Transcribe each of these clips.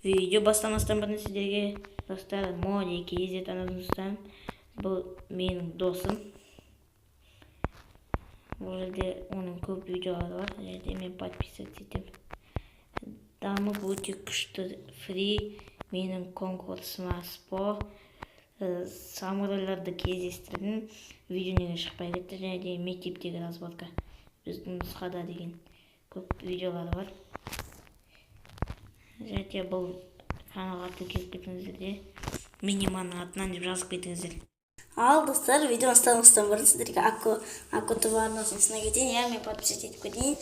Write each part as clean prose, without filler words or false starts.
Видео бастамастан бұрын сіздерге достар Мони KZ танытсам, бұл менің досым. Бұл жерде оның көп видеолары бар. Жерде мен подписываться етемін. Дамып өте күшті фри менің конкурсыма спо самурайларды кездестірдім. Видео неге шықпай кетті, және де мектептегі разборка біздің нұсқада деген көп видеолары бар. Және бұл каналға тіркеліп кетіңіздер де Миниманның атынан деп жазып кетіңіздер. Ал достар, видеоны бастамастан бұрын сіздерге Акко ТВ арнасын сынай кетейін, мен подписывать етіп кетейін.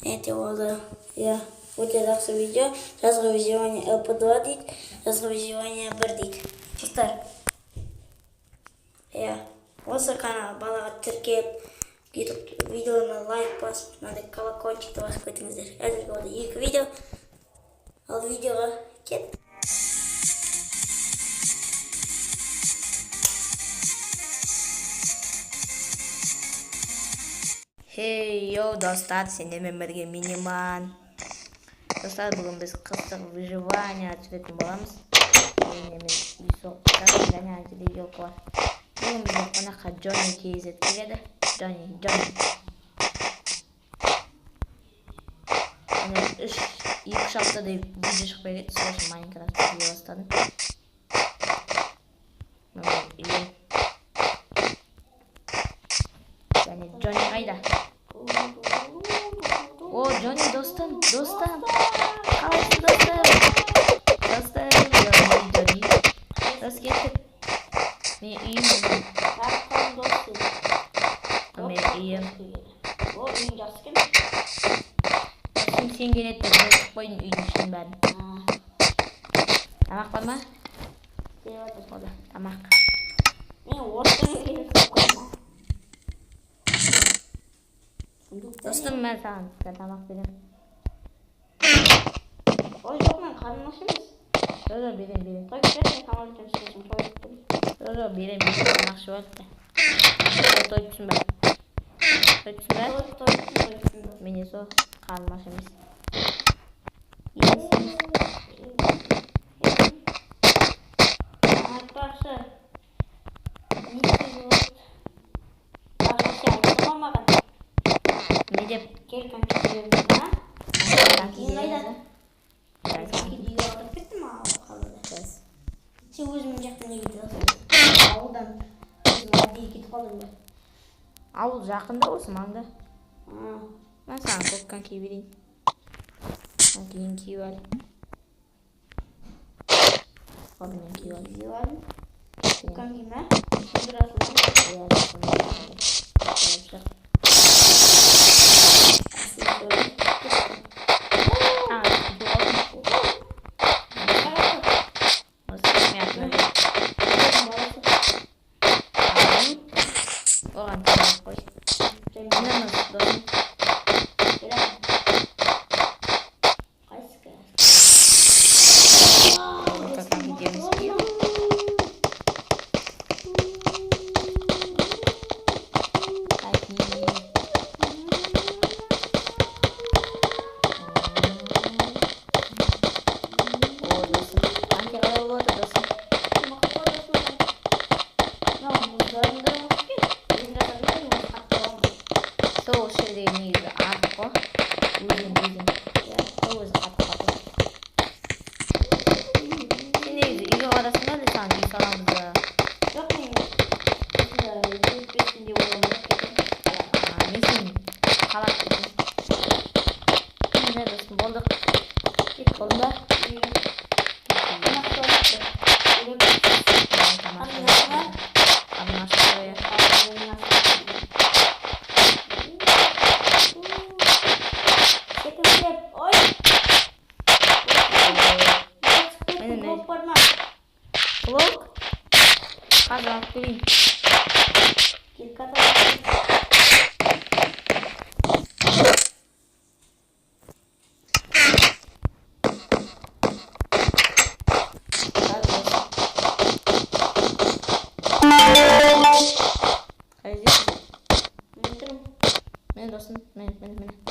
Әте олды, өте жақсы видео. Жазғы визиония LP2 дейді, жазғы визиония 1 дейді. Достар, осы канал балаға тіркеліп, видеоны лайк басып, мынандай колокольчикті басып кетіңіздер. Әзірге олды 2 видео. Ал видеоға кет. Хей, йоу, достар, сендермен бірге Миниман. Достар, бүгін біз қыстық выживание түсіретін боламыз. Мен үй соқтан және әншіде елкі бар. Бүгін бізде қонаққа Джонни KZ келеді. Джонни. Мен 2-3 аптада видео шықпай кетті, сосын Майнкрафт видео бастадым. Және Джонни қайда? О, Джонни достым. Қалайсың достым? Джонни. Дос кеттік. Мен үйім. Мен үйім. О, үйін жақсы келді. Достым сен келеді деп қойдың үйдің ішін бәрін. Тамақ бар ма? Тамақ. Мен орыстың келеді қойма. Достым, мен саған тамақ берем. Ой, жоқ, мен қарным аш емес. Берем. Той кетер, мен тамақ етем сіздің той еттім. Берем, тамақ ішіп алды. Той түсін бә? Той түсін бә? Мене со қарным аш емес. Айтпақшы, не болды? Бағашы айтты ма маған? Не деп? Кел конфет беремін, да? Конфет қайда? Конфет үйге алдырып кеттім қалада. Сен өзімнің жақтан неге келесің? Ауылдан өзім әдейі кетіп қалдым ба? Ауыл жақында осы маңда. Мен саған көп конки берейін. Конкиін киіп ал. Қолымен киіп ал. Киіп алдым. Конки ма? Сендірасың ба? Оған тамақ қой.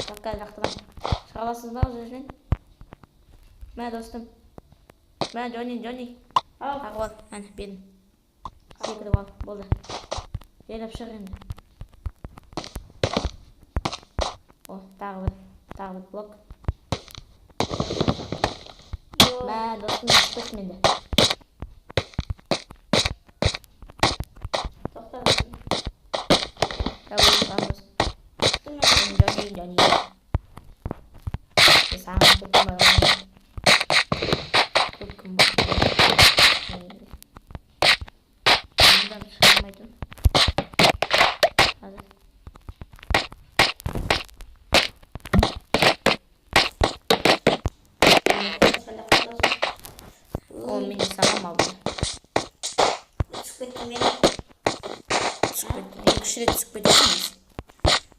Шаққа жақтырам. Шыға аласыз ба өз өзінен? Мә достым. Ben Johnny. Al. Taqib al. Ana berim. Sekirib al. Bo'ldi. Yerab chiq endi. O, taqib bir blok. Ben dostum çıkmedi. To'xta. Kabul etamiz. Johnny. Sana tuttum ben. Tuttum bak. Bundan çıkarmaydım. Hadi. O mini sana mı aldı? Çıkıp beni. İki kişi de çıkıp miyiz?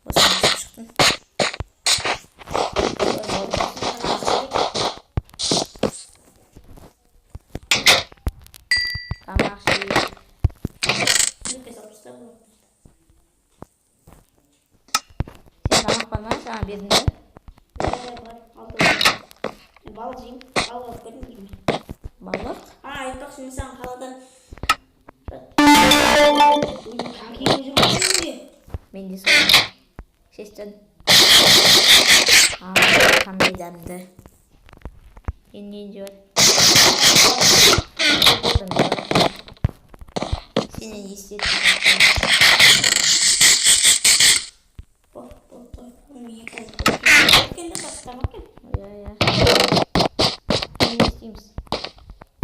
O zaman çıktın. Tamam şey. Sen damak bana sana birinde. Balcıyım. Al alıp görmeyeyim mi? Balık. Ay bak şimdi sen havadan. Ben de sonra. Sesten. Kanday demdi. Yeni var. Senin hissettiğin. Ya.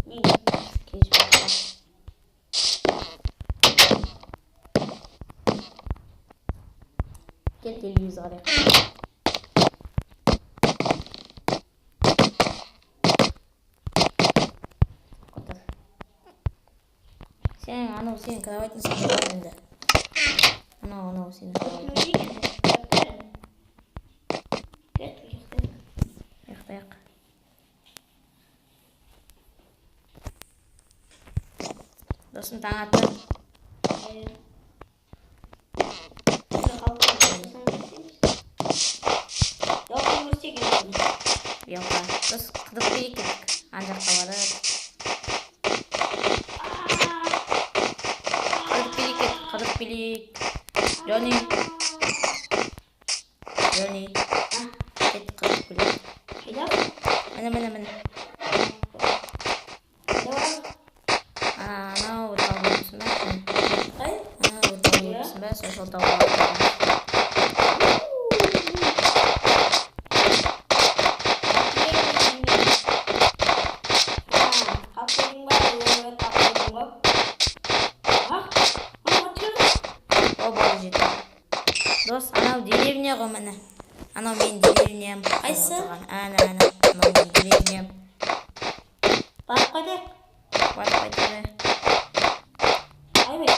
Ne isteyeyim? Keşfet. Gel televizyona. Otur. Senin kravatın senin. Ana senin kravatın. Yak. Dostum tane attım. Yok lan. Dost kıdık bir iki. Ancak kavarır. Kıdık bilik. Johnny. Git kıdık bilik. Mana. Ana udah musim ben saya tahu. Oh boleh Dost, ana derinya kok mana? Ana main derinya. Aisyah. Ana main derinya. Bak deh. Ayo.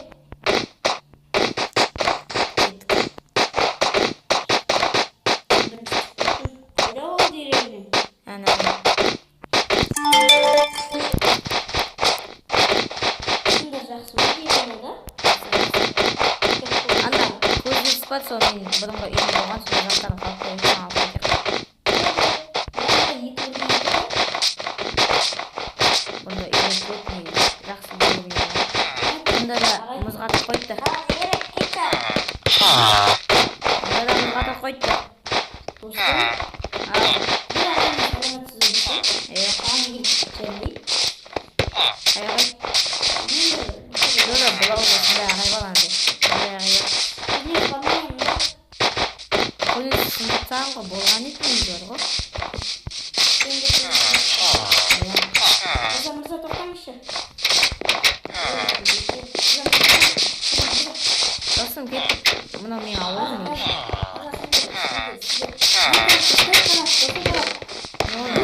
Soalnya belum ini banget sudah terpakai apa bunda ini çok iyi жақсы görünüyor. Bunda da muzgatı koydu. Bunda da muzgatı koydu. Sağ bolan etmiyor o. Mırza toplamış ya. Dostum git. Bunu mu alalım mı? Ne oldu?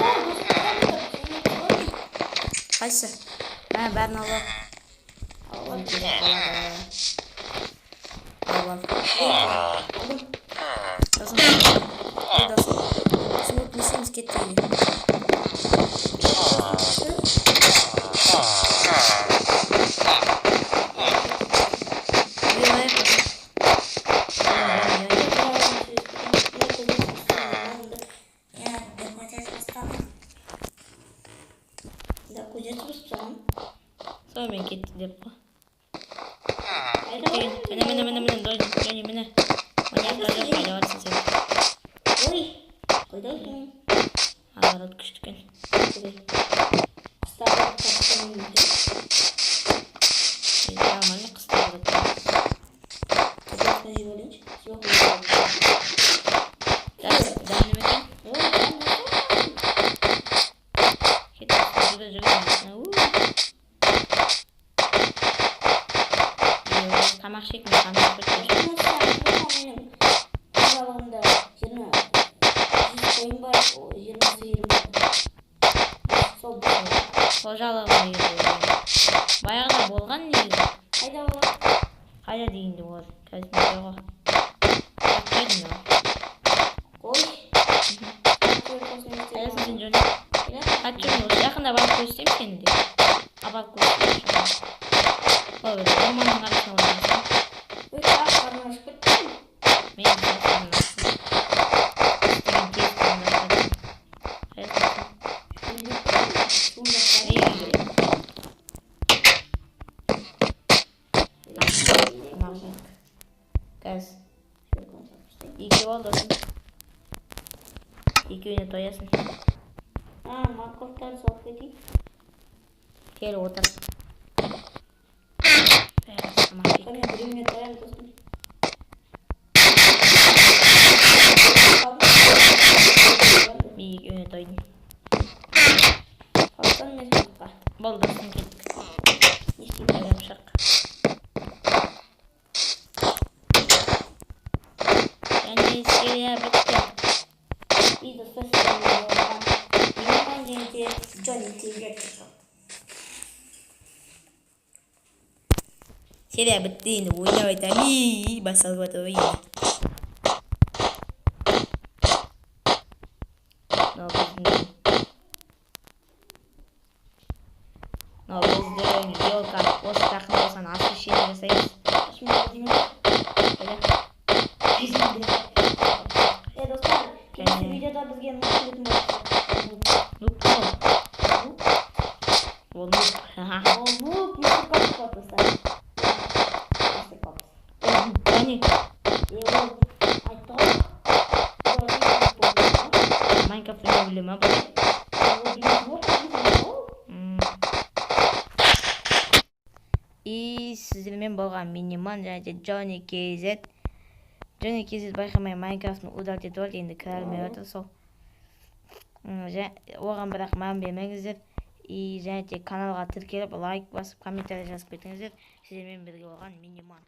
Kaysı? Ben alalım. Allah. Dostum. Şimdi misiniz gitti. Да, көзетіп тұрсам. Сонымен кетті деп қой. Қайда Міне, Джонни, міне. Маньяктар жоқ, қайда барсың сен? Ой, қайда екен? Ағарат күшті екен. Қыстағы тапсырым екен. Нормально қыстап жатыр. Көзетіп жеп алайыншы. Дәм неме екен? Тамақ жейік, мен тамақ жейік. Аралығында 20 қойым бар, 20 сиырым бар. Сол бір. Қожалығым егер. Баяғыда болған негізі. Қайда болады? Қайда дегенде болады. Қазір неде ғой. Қайтпайдың ба? Қой. Қайдасың сен, Джонни? Қайтып жүрмін, осы жақында барып көрсетемін сені де. Апарып көрсетемін. Ой, орманның арасына орналасқан. Ой, қарным ашып кетті. Мен қасымнан істеген тез қасымнан. Gaz. İki oldu. İki güne doyasın. Morkovlar soğuk edeyim. Gel otur. Tabii birimle doyar dostum. Bir iki güne doydun. Kalkan ne soğukta? Bol dostum gittik. Nişkin Öyle yapacak. Yani seriye bitti. İyi dostlar size Benim önce Johnny TV Seriye bitti. Yine oyna. Basal buat oyna. No, biz de yol kat. O takım olsan asıl şeyini yapsayız. Şimdi bizim Öyle. dostlar, ikinci videoda bizge mutlu Noob mu? O noob. Oldu, bir kapı kapısı. Hani? Minecraft oynayabilirim ha böyle. И сіздермен болған Миниман және Johnny KZ. Johnny KZ байқамай Майнкрафтны удалить етіп алды, енді кіре алмай отыр сол. Оған бірақ мән бермеңіздер. И және де каналға тіркеліп, лайк басып, комментарий жазып кетіңіздер. Сіздермен бірге болған Миниман.